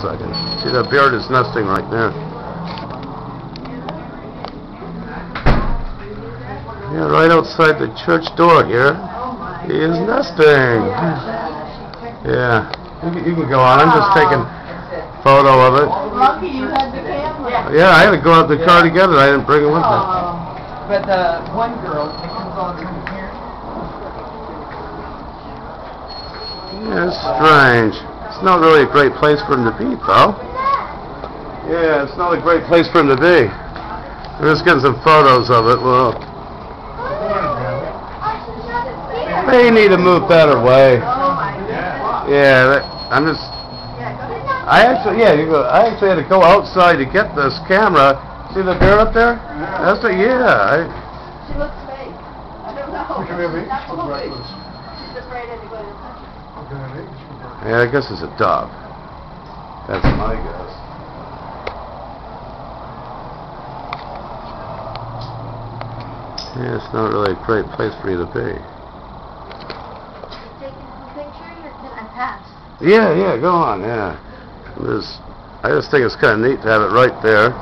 second. See, that beard is nesting right there. Yeah, right outside the church door here. He is nesting. Yeah, you can go on. I'm just taking a photo of it. Lucky you had the camera. Yeah, I had to go out the car together. I didn't bring it with me. But the one girl that comes on from here. Yeah, it's strange. It's not really a great place for him to be, though. Yeah, it's not a great place for him to be. I'm just getting some photos of it. Well, they need to move better way. Yeah, I'm just. I actually had to go outside to get this camera. See the bear up there? That's it. Yeah. She looks fake. I don't know. She's afraid anybody will touch her. Yeah, I guess it's a dove. That's my guess. Yeah, it's not really a great place for you to be. Yeah, go on, yeah. I just think it's kind of neat to have it right there.